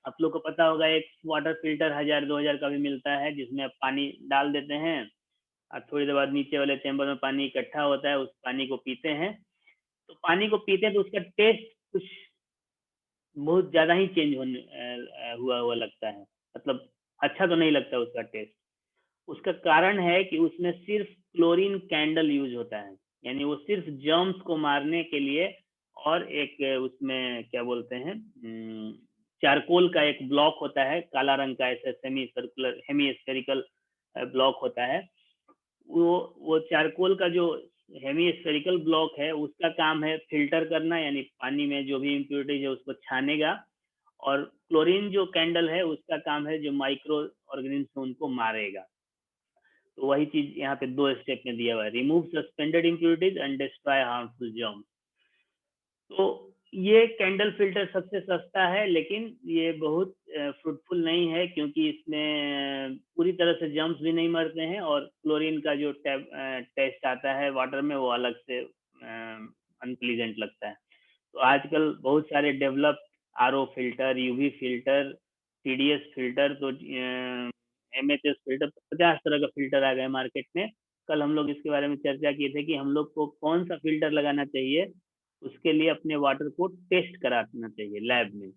[SPEAKER 1] आप लोग को पता होगा एक वाटर फिल्टर 1000-2000 का भी मिलता है, जिसमें आप पानी डाल देते हैं और थोड़ी देर बाद नीचे वाले चैम्बर में पानी इकट्ठा होता है, उस पानी को पीते हैं। तो पानी को पीते हैं तो उसका टेस्ट कुछ बहुत ज्यादा ही चेंज होने हुआ लगता है, मतलब अच्छा तो नहीं लगता उसका टेस्ट। उसका कारण है कि उसमें सिर्फ क्लोरीन कैंडल यूज होता है, यानी वो सिर्फ जर्म्स को मारने के लिए, और एक उसमें क्या बोलते हैं चारकोल का एक ब्लॉक होता है काला रंग का, ऐसे semi circular hemispherical block होता है। वो चारकोल का जो हेमी स्फेरिकल ब्लॉक है उसका काम है फिल्टर करना, यानी पानी में जो भी इम्प्योरिटीज है उसको छानेगा, और क्लोरीन जो कैंडल है उसका काम है जो माइक्रो ऑर्गेनिज्म उनको मारेगा। तो वही चीज यहाँ पे 2 स्टेप में दिया हुआ है, remove suspended impurities and destroy harmful germs. तो ये कैंडल फिल्टर सबसे सस्ता है, लेकिन ये बहुत फ्रूटफुल नहीं है क्योंकि इसमें पूरी तरह से जर्म्स भी नहीं मरते हैं, और क्लोरीन का जो टेस्ट आता है वाटर में वो अलग से अनप्लीजेंट लगता है। तो आजकल बहुत सारे developed RO filter, UV filter, TDS filter, तो एमएचएस फिल्टर, 50 तरह का फिल्टर आ गए मार्केट में। कल हम लोग इसके बारे में चर्चा किए थे कि हम लोग को कौन सा फिल्टर लगाना चाहिए, उसके लिए अपने वाटर को टेस्ट कराना चाहिए लैब में,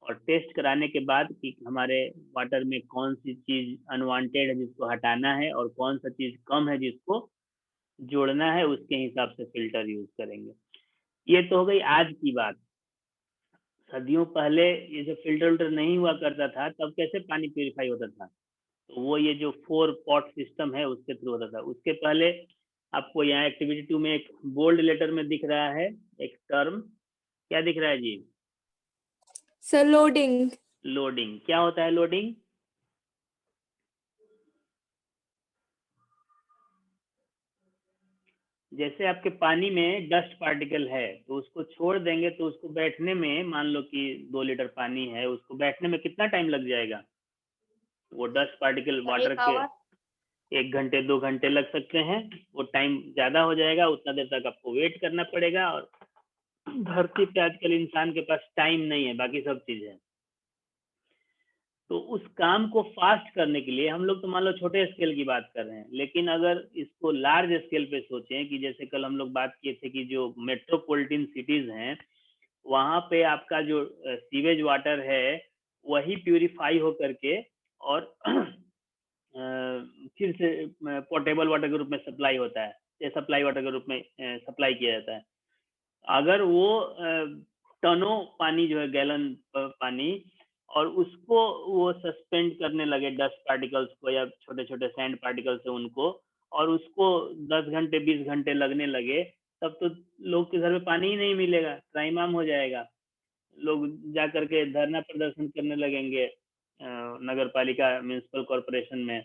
[SPEAKER 1] और टेस्ट कराने के बाद कि हमारे वाटर में कौन सी चीज अनवांटेड है जिसको हटाना है और कौन सा चीज कम है जिसको जोड़ना है, उसके हिसाब से फिल्टर यूज करेंगे। ये तो हो गई आज की बात। सदियों पहले ये जो फिल्टर नहीं हुआ करता था तब कैसे पानी प्यूरिफाई होता था, तो वो ये जो 4 पॉट सिस्टम है उसके थ्रू होता था। उसके पहले आपको यहाँ एक्टिविटी 2 में एक बोल्ड लेटर में दिख रहा है एक टर्म, क्या दिख रहा है जी?
[SPEAKER 2] Sir loading.
[SPEAKER 1] लोडिंग क्या होता है? लोडिंग जैसे आपके पानी में डस्ट पार्टिकल है तो उसको छोड़ देंगे तो उसको बैठने में, मान लो कि 2 लीटर पानी है, उसको बैठने में कितना टाइम लग जाएगा? वो डस्ट पार्टिकल वाटर के 1 घंटे 2 घंटे लग सकते हैं, वो टाइम ज्यादा हो जाएगा, उतना देर तक आपको वेट करना पड़ेगा। और धरती पे आजकल इंसान के पास टाइम नहीं है, बाकी सब चीज है। तो उस काम को फास्ट करने के लिए हम लोग तो मान लो छोटे स्केल की बात कर रहे हैं, लेकिन अगर इसको लार्ज स्केल पे सोचें कि जैसे कल हम लोग बात किए थे कि जो मेट्रोपॉलिटन सिटीज हैं वहां पे आपका जो सीवेज वाटर है वही प्यूरिफाई हो करके और फिर से पोर्टेबल वाटर के रूप में सप्लाई होता है, या सप्लाई वाटर के रूप में सप्लाई किया जाता है। अगर वो टनों पानी जो है, गैलन पानी, और उसको वो सस्पेंड करने लगे डस्ट पार्टिकल्स को या छोटे छोटे सैंड पार्टिकल्स है उनको, और उसको 10 घंटे 20 घंटे लगने लगे, तब तो लोग के घर में पानी ही नहीं मिलेगा, त्राहिमाम हो जाएगा। लोग जा करके धरना प्रदर्शन करने लगेंगे नगर पालिका म्युनिसिपल कॉरपोरेशन में।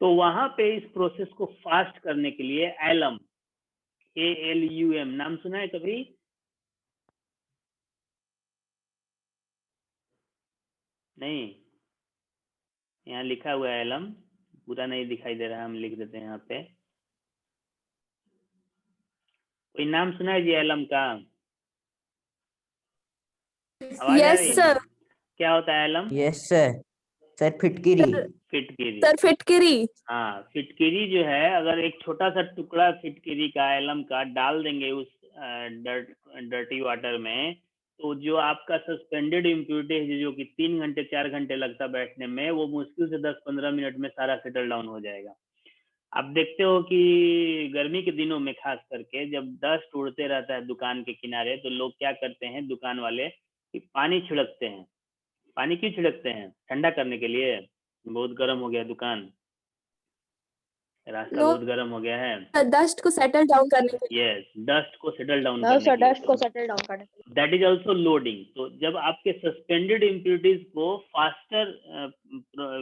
[SPEAKER 1] तो वहां पे इस प्रोसेस को फास्ट करने के लिए एलम, ALUM नाम सुना है कभी? नहीं, यहाँ लिखा हुआ है एलम, पूरा नहीं दिखाई दे रहा है, हम लिख देते हैं यहाँ पे। कोई नाम सुना है जी एलम का? आवाज आ
[SPEAKER 2] यस
[SPEAKER 1] रही है?
[SPEAKER 2] सर।
[SPEAKER 1] क्या होता है एलम?
[SPEAKER 5] Yes sir. सर फिटकिरी।
[SPEAKER 1] फिटकिरी।
[SPEAKER 2] सर फिटकिरी।
[SPEAKER 1] हाँ, फिटकिरी जो है, अगर एक छोटा सा टुकड़ा फिटकिरी का, एलम का डाल देंगे उस डर्टी वाटर में, तो जो आपका सस्पेंडेड इम्प्यूरिटी है, जो कि 3 घंटे 4 घंटे लगता बैठने में, वो मुश्किल से 10-15 मिनट में सारा सेटल डाउन हो जाएगा। आप देखते हो कि गर्मी के दिनों में खास करके जब डस्ट उड़ते रहता है दुकान के किनारे, तो लोग क्या करते हैं दुकान वाले कि पानी छिड़कते हैं। पानी क्यों छिड़कते हैं? ठंडा करने के लिए। बहुत गर्म हो गया दुकान, रास्ता
[SPEAKER 2] नो
[SPEAKER 1] बहुत गर्म हो गया है।
[SPEAKER 2] डस्ट को सेटल डाउन करने के लिए।
[SPEAKER 1] यस, डस्ट को सेटल डाउन
[SPEAKER 3] नो
[SPEAKER 1] करने
[SPEAKER 3] सर,
[SPEAKER 1] के लिए।
[SPEAKER 3] डस्ट को सेटल डाउन करने के लिए।
[SPEAKER 1] That is also loading. तो जब आपके सस्पेंडेड इम्प्यूरिटीज को फास्टर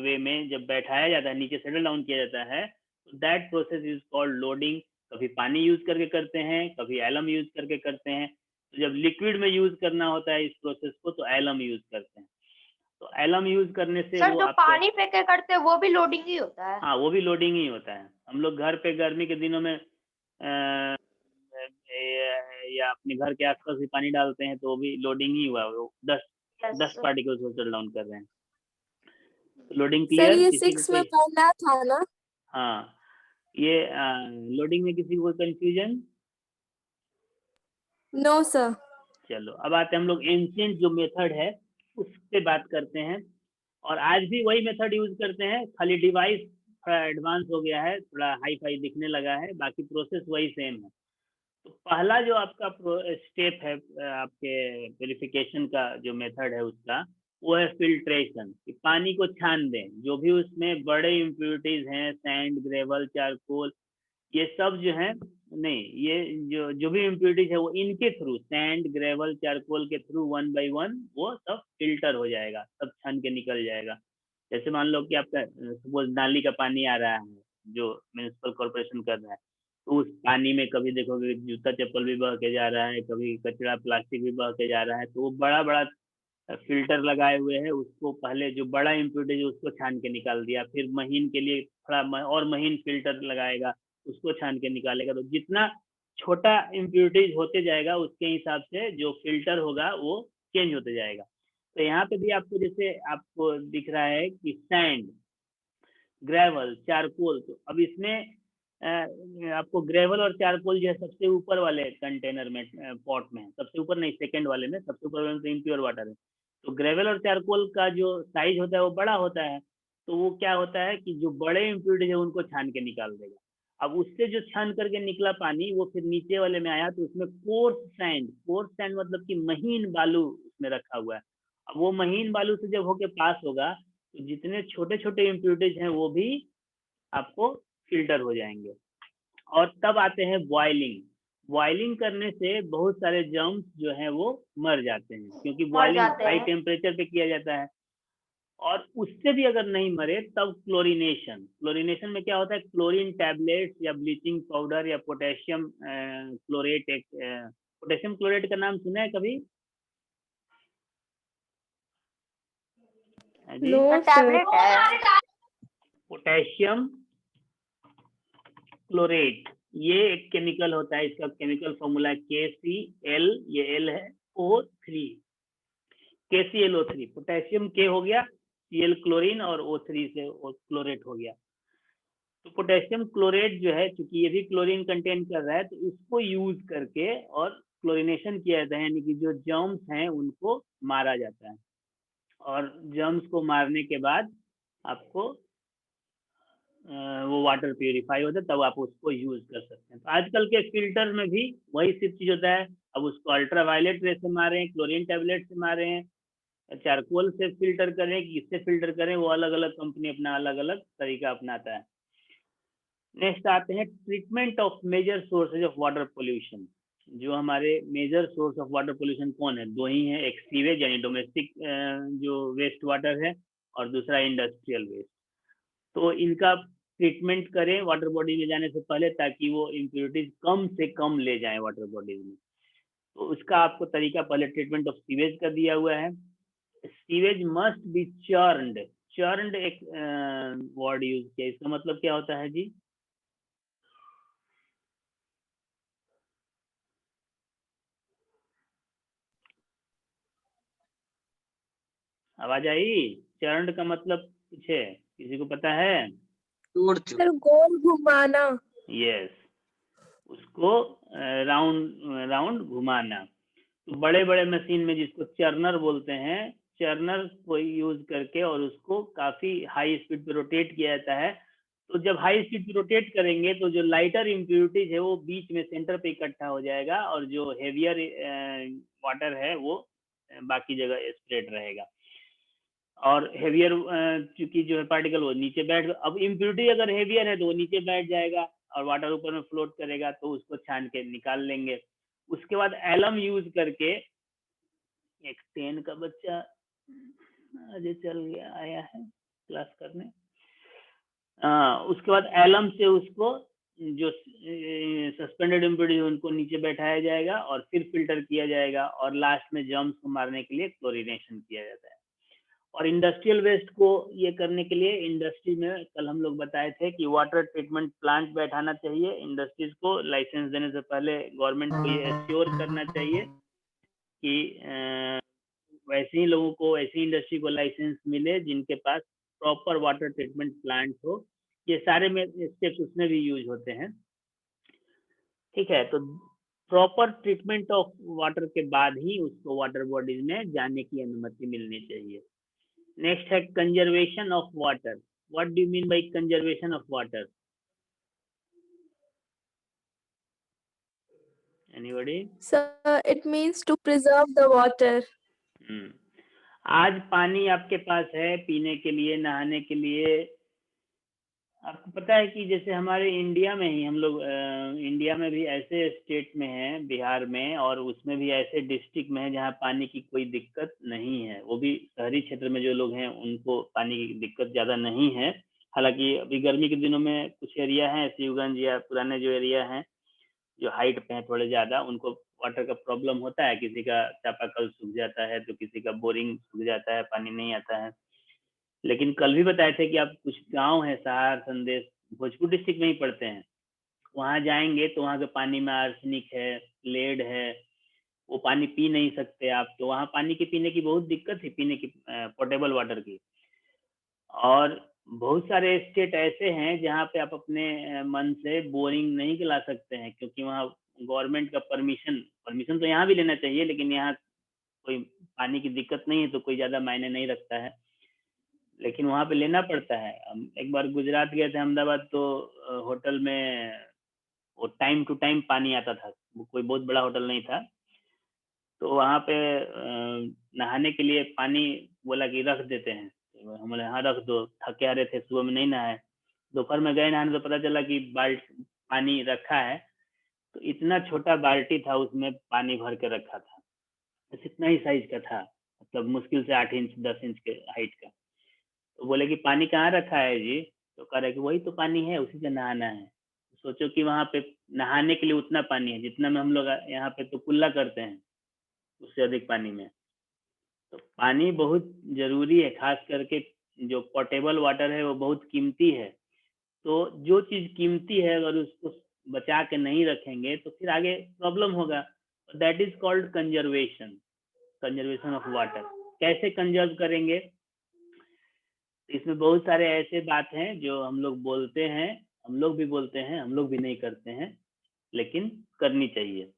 [SPEAKER 1] वे में जब बैठाया जाता है, नीचे सेटल डाउन किया जाता है, तो that process is called loading. कभी पानी यूज करके करते हैं, कभी एलम यूज करके करते हैं। तो जब लिक्विड में यूज करना होता है इस प्रोसेस को, तो एलम यूज करते हैं। तो एलम यूज करने से
[SPEAKER 3] सर
[SPEAKER 1] वो
[SPEAKER 3] जो
[SPEAKER 1] आपके,
[SPEAKER 3] पानी फेंक के करते हैं वो भी लोडिंग ही होता है।
[SPEAKER 1] हाँ, वो भी लोडिंग ही होता है। हम लोग घर पे गर्मी के दिनों में या अपने घर के आसपास भी पानी डालते हैं, तो वो भी लोडिंग ही हुआ, वो डस्ट पार्टिकल्स को सेटल डाउन कर रहे हैं। तो लोडिंग
[SPEAKER 2] सर
[SPEAKER 1] क्लियर?
[SPEAKER 2] ये
[SPEAKER 1] किसी को
[SPEAKER 2] 6 में
[SPEAKER 1] कोई?
[SPEAKER 2] पढ़ना था ना?
[SPEAKER 1] हाँ, ये लोडिंग में किसी को कंफ्यूजन?
[SPEAKER 2] No sir.
[SPEAKER 1] चलो, अब आते हैं हम लोग एंशिएंट जो मेथड है उस पे बात करते हैं। और आज भी वही मेथड यूज करते हैं, खाली डिवाइस थोड़ा एडवांस हो गया है, थोड़ा हाई फाई दिखने लगा है, बाकी प्रोसेस वही सेम है। तो पहला जो आपका स्टेप है आपके प्यूरिफिकेशन का जो मेथड है उसका, वो है फिल्ट्रेशन, कि पानी को छान दें। जो भी उसमें बड़े इम्प्यूरिटीज हैं, सैंड, ग्रेवल, चारकोल, ये सब जो है, नहीं, ये जो भी इम्प्यूरिटीज है वो इनके थ्रू, सैंड, ग्रेवल, चारकोल के थ्रू 1 by 1 वो सब फिल्टर हो जाएगा, सब छान के निकल जाएगा। जैसे मान लो कि आपका सपोज नाली का पानी आ रहा है जो म्युनिसिपल कॉर्पोरेशन कर रहा है, तो उस पानी में कभी देखोगे जूता चप्पल भी बह के जा रहा है, कभी कचरा प्लास्टिक भी बह के जा रहा है। तो वो बड़ा बड़ा फिल्टर लगाए हुए हैं, उसको पहले जो बड़ा इम्प्यूरिटी है उसको छान के निकाल दिया, फिर महीन के लिए थोड़ा और महीन फिल्टर लगाएगा, उसको छान के निकालेगा। तो जितना छोटा इम्प्यूरिटीज होते जाएगा उसके हिसाब से जो फिल्टर होगा वो चेंज होते जाएगा। तो यहाँ पे भी आपको, जैसे आपको दिख रहा है कि सैंड, ग्रेवल, चारकोल, तो अब इसमें आपको ग्रेवल और चारकोल जो है सबसे ऊपर वाले कंटेनर में, पॉट में, सबसे ऊपर नहीं, सेकंड वाले में, सबसे ऊपर वाले में तो इम्प्योर वाटर है। तो ग्रेवल और चारकोल का जो साइज होता है वो बड़ा होता है, तो वो क्या होता है कि जो बड़े इम्प्योरिटीज है उनको छान के निकाल देगा। अब उससे जो छान करके निकला पानी वो फिर नीचे वाले में आया, तो उसमें कोर्स सैंड मतलब कि महीन बालू उसमें रखा हुआ है। अब वो महीन बालू से जब होके पास होगा, तो जितने छोटे छोटे इम्प्यूरिटीज हैं वो भी आपको फिल्टर हो जाएंगे। और तब आते हैं बॉइलिंग करने से बहुत सारे जर्म्स जो हैं वो मर जाते हैं, क्योंकि बॉइलिंग हाई टेम्परेचर पे किया जाता है। और उससे भी अगर नहीं मरे तब क्लोरीनेशन में क्या होता है, क्लोरीन टैबलेट्स या ब्लीचिंग पाउडर या पोटेशियम क्लोरेट, पोटेशियम क्लोरेट का नाम सुना है कभी?
[SPEAKER 6] No sir.
[SPEAKER 1] पोटेशियम क्लोरेट ये एक केमिकल होता है, इसका केमिकल फॉर्मूला KCl, ये L है, O3, KClO3, पोटेशियम K हो गया, Cl क्लोरीन और O3 से क्लोरेट हो गया। तो पोटेशियम क्लोरेट जो है, चूंकि ये भी क्लोरीन कंटेन कर रहा है, तो इसको यूज करके और क्लोरीनेशन किया जाता है, यानी कि जो जर्म्स हैं उनको मारा जाता है। और जर्म्स को मारने के बाद आपको वो वाटर प्यूरिफाई होता है, तब आप उसको यूज कर सकते हैं। तो आजकल के फिल्टर में भी वही सिर्फ चीज होता है। अब उसको अल्ट्रावायलेट रे से मारें, क्लोरीन टैबलेट से मारें, चारकोल से फिल्टर करें, किससे फिल्टर करें, वो अलग अलग कंपनी अपना अलग अलग तरीका अपनाता है। नेक्स्ट आते हैं treatment of major sources of water pollution. जो हमारे major source of water pollution कौन है? दो ही हैं, एक सीवेज यानी डोमेस्टिक जो वेस्ट वाटर है, और दूसरा इंडस्ट्रियल वेस्ट। तो इनका ट्रीटमेंट करें वाटर बॉडी में जाने से पहले, ताकि वो इम्प्योरिटीज कम से कम ले जाएं वाटर बॉडीज में। तो उसका आपको तरीका पहले ट्रीटमेंट ऑफ सीवेज का दिया हुआ है। Sewage must be churned. Churned एक वर्ड यूज किया, इसका मतलब क्या होता है जी? आवाज आई? चर्नड का मतलब कुछ है, किसी को पता है?
[SPEAKER 2] सर गोल घुमाना।
[SPEAKER 1] यस, उसको राउंड राउंड घुमाना। तो बड़े बड़े मशीन में जिसको चर्नर बोलते हैं, चर्नर को यूज करके और उसको काफी हाई स्पीड पे रोटेट किया जाता है। तो जब हाई स्पीड पे रोटेट करेंगे तो जो लाइटर इम्प्योरिटीज है वो बीच में सेंटर पे इकट्ठा हो जाएगा, और जो हेवियर वाटर है वो बाकी जगह स्प्रेड रहेगा। और हेवियर चूंकि जो है पार्टिकल वो नीचे बैठ, अब इम्प्योरिटी अगर हेवियर है तो वो नीचे बैठ जाएगा और वाटर ऊपर में फ्लोट करेगा, तो उसको छान के निकाल लेंगे। उसके बाद एलम यूज करके, एक 10 का बच्चा आज चल गया आया है क्लास करने, उसके बाद एलम से उसको जो सस्पेंडेड इम्प्योरिटी उनको नीचे बैठाया जाएगा और फिर फिल्टर किया जाएगा, और लास्ट में जर्म्स को मारने के लिए क्लोरीनेशन किया जाता है। और इंडस्ट्रियल वेस्ट को ये करने के लिए इंडस्ट्री में कल हम लोग बताए थे कि वाटर ट्रीटमेंट प्लांट बैठाना चाहिए। इंडस्ट्रीज को लाइसेंस देने से पहले गवर्नमेंट को ये एश्योर करना चाहिए कि वैसे ही लोगों को, ऐसी इंडस्ट्री को लाइसेंस मिले जिनके पास प्रॉपर वाटर ट्रीटमेंट प्लांट हो। ये सारे में स्टेप्स उसमें भी यूज होते हैं। ठीक है, तो प्रॉपर ट्रीटमेंट ऑफ वाटर के बाद ही उसको वाटर बॉडीज में जाने की अनुमति मिलनी चाहिए। नेक्स्ट है conservation of water. What do you mean by conservation of water? Anybody?
[SPEAKER 2] Sir, it means to preserve the water.
[SPEAKER 1] आज पानी आपके पास है पीने के लिए, नहाने के लिए। आपको पता है कि जैसे हमारे इंडिया में ही हम लोग, इंडिया में भी ऐसे स्टेट में है, बिहार में, और उसमें भी ऐसे डिस्ट्रिक्ट में है जहाँ पानी की कोई दिक्कत नहीं है। वो भी शहरी क्षेत्र में जो लोग हैं उनको पानी की दिक्कत ज़्यादा नहीं है। हालांकि अभी गर्मी के दिनों में कुछ एरिया हैं, शिवगंज या पुराने जो एरिया हैं जो हाइट पे हैं थोड़े ज़्यादा, उनको वाटर का प्रॉब्लम होता है। किसी का चापाकल सूख जाता है, तो किसी का बोरिंग सूख जाता है, पानी नहीं आता है। लेकिन कल भी बताए थे कि आप कुछ गांव है, सहार, संदेश, भोजपुर डिस्ट्रिक्ट में ही पड़ते हैं, वहां जाएंगे तो वहां के पानी में आर्सेनिक है, लेड है, वो पानी पी नहीं सकते आप। तो वहां पानी की पीने की बहुत दिक्कत है, पीने की पोर्टेबल वाटर की। और बहुत सारे स्टेट ऐसे हैं जहाँ पे आप अपने मन से बोरिंग नहीं चला सकते हैं, क्योंकि वहाँ गवर्नमेंट का परमिशन तो यहाँ भी लेना चाहिए, लेकिन यहाँ कोई पानी की दिक्कत नहीं है तो कोई ज्यादा मायने नहीं रखता है, लेकिन वहाँ पे लेना पड़ता है। हम एक बार गुजरात गए थे, अहमदाबाद, तो होटल में वो टाइम टू टाइम पानी आता था, वो कोई बहुत बड़ा होटल नहीं था। तो वहाँ पे नहाने के लिए पानी बोला कि रख देते हैं, तो हम बोले हाँ रख दो। थके आ रहे थे, सुबह में नहीं नहाए, दोपहर में गए नहाने तो पता चला कि पानी रखा है, तो इतना छोटा बाल्टी था, उसमें पानी भर के रखा था, बस इतना ही साइज का था, मतलब मुश्किल से 8 इंच 10 इंच के हाइट का। तो बोले कि पानी कहाँ रखा है जी? तो कह रहे कि वही तो पानी है, उसी से नहाना है। सोचो कि वहाँ पे नहाने के लिए उतना पानी है जितना में हम लोग यहाँ पे तो कुल्ला करते हैं, उससे अधिक पानी में। तो पानी बहुत जरूरी है, खास करके जो पोर्टेबल वाटर है वो बहुत कीमती है। तो जो चीज कीमती है अगर उसको बचा के नहीं रखेंगे तो फिर आगे प्रॉब्लम होगा। That is called conservation, conservation of water. कैसे कंजर्व करेंगे? इसमें बहुत सारे ऐसे बात हैं जो हम लोग बोलते हैं, हम लोग भी बोलते हैं, हम लोग भी नहीं करते हैं, लेकिन करनी चाहिए।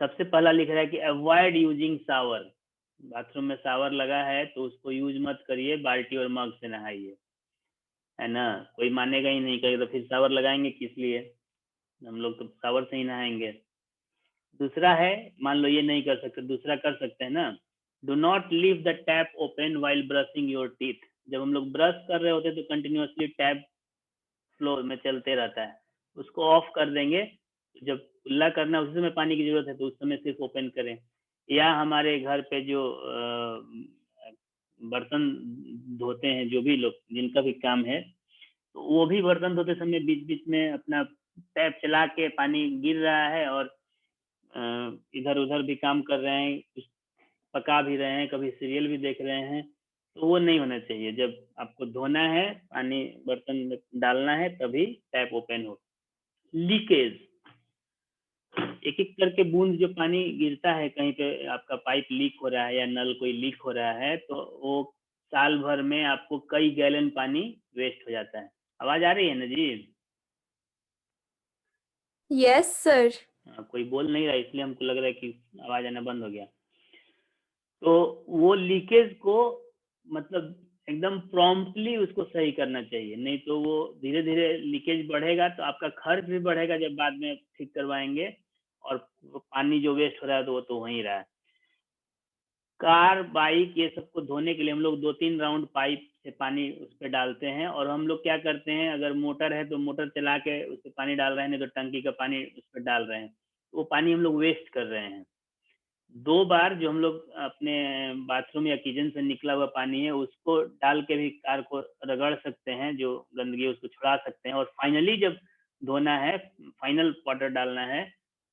[SPEAKER 1] सबसे पहला लिख रहा है कि अवॉइड यूजिंग शावर। बाथरूम में शावर लगा है तो उसको यूज मत करिए, बाल्टी और मग से नहाइए, है ना, कोई मानेगा ही नहीं, कहेगा तो फिर शावर लगाएंगे किस लिए, हम लोग तो शावर से ही नहाएंगे। दूसरा है, मान लो ये नहीं कर सकते, दूसरा कर सकते हैं ना, do not leave the tap open while brushing your teeth. जब हम लोग ब्रश कर रहे होते हैं तो कंटिन्यूअसली टैप फ्लो में चलते रहता है, उसको ऑफ कर देंगे। जब कुल्ला करना है उस समय पानी की जरूरत है तो उस समय सिर्फ ओपन करें। या हमारे घर पे जो बर्तन धोते हैं, जो भी लोग जिनका भी काम है, तो वो भी बर्तन धोते समय बीच बीच में अपना टैप चला के, पानी गिर रहा है और इधर उधर भी काम कर रहे हैं, कुछ पका भी रहे हैं, कभी सीरियल भी देख रहे हैं, तो वो नहीं होना चाहिए। जब आपको धोना है, पानी बर्तन में डालना है, तभी टैप ओपन हो। लीकेज, एक एक करके बूंद जो पानी गिरता है, कहीं पे आपका पाइप लीक हो रहा है या नल कोई लीक हो रहा है, तो वो साल भर में आपको कई गैलन पानी वेस्ट हो जाता है। आवाज आ रही है ना जी?
[SPEAKER 2] Yes sir.
[SPEAKER 1] कोई बोल नहीं रहा, इसलिए हमको लग रहा है कि आवाज आना बंद हो गया। तो वो लीकेज को मतलब एकदम प्रॉम्प्टली उसको सही करना चाहिए, नहीं तो वो धीरे धीरे लीकेज बढ़ेगा तो आपका खर्च भी बढ़ेगा जब बाद में ठीक करवाएंगे, और पानी जो वेस्ट हो रहा है तो वो तो हो ही रहा है। कार, बाइक, ये सबको धोने के लिए हम लोग 2-3 राउंड पाइप से पानी उस पर डालते हैं, और हम लोग क्या करते हैं, अगर मोटर है तो मोटर चला के उस पर पानी डाल रहे हैं, नहीं तो टंकी का पानी उस पर डाल रहे हैं, तो वो पानी हम लोग वेस्ट कर रहे हैं। 2 बार जो हम लोग अपने बाथरूम या किचन से निकला हुआ पानी है उसको डाल के भी कार को रगड़ सकते हैं, जो गंदगी उसको छुड़ा सकते हैं, और फाइनली जब धोना है, फाइनल वाटर डालना है,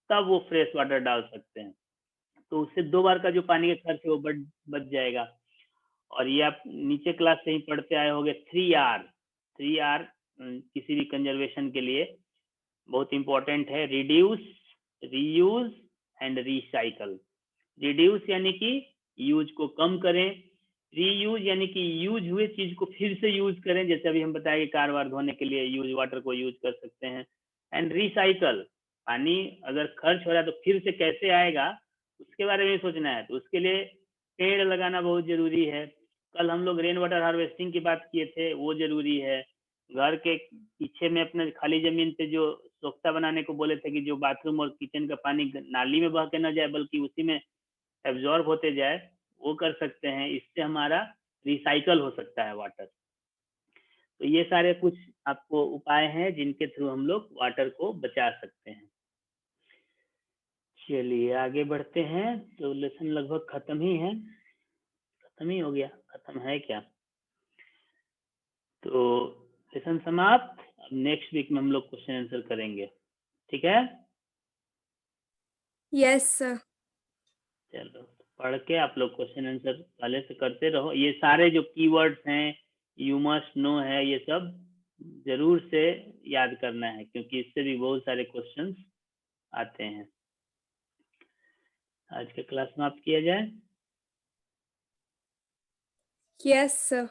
[SPEAKER 1] तब वो फ्रेश वाटर डाल सकते हैं। तो उससे 2 बार का जो पानी का खर्च है वो बच जाएगा। और ये आप नीचे क्लास से ही पढ़ते आए होंगे, 3R किसी भी कंजर्वेशन के लिए बहुत इंपॉर्टेंट है, reduce, reuse and recycle. Reduce यानी कि यूज को कम करें, रीयूज यानी कि यूज हुए चीज को फिर से यूज करें, जैसे अभी हम बताएंगे कार वार धोने के लिए यूज वाटर को यूज कर सकते हैं। एंड रिसाइकल, पानी अगर खर्च हो रहा है तो फिर से कैसे आएगा उसके बारे में सोचना है, तो उसके लिए पेड़ लगाना बहुत जरूरी है। कल हम लोग रेन वाटर हार्वेस्टिंग की बात किए थे, वो जरूरी है। घर के पीछे में अपने खाली जमीन पे जो सोख्ता बनाने को बोले थे कि जो बाथरूम और किचन का पानी नाली में बह के न जाए बल्कि उसी में एब्जॉर्ब होते जाए, वो कर सकते हैं। इससे हमारा रिसाइकल हो सकता है वाटर। तो ये सारे कुछ आपको उपाय हैं जिनके थ्रू हम लोग वाटर को बचा सकते हैं। चलिए आगे बढ़ते हैं। तो लेसन लगभग खत्म ही है, खत्म ही हो गया, खत्म है क्या? तो लेसन समाप्त। अब नेक्स्ट वीक में हम लोग क्वेश्चन आंसर करेंगे, ठीक है?
[SPEAKER 2] Yes sir.
[SPEAKER 1] चलो पढ़ के आप लोग क्वेश्चन आंसर पहले से करते रहो। ये सारे जो कीवर्ड्स हैं, यू मस्ट नो है, ये सब जरूर से याद करना है, क्योंकि इससे भी बहुत सारे क्वेश्चंस आते हैं। आज का क्लास समाप्त किया जाए।
[SPEAKER 2] Yes sir.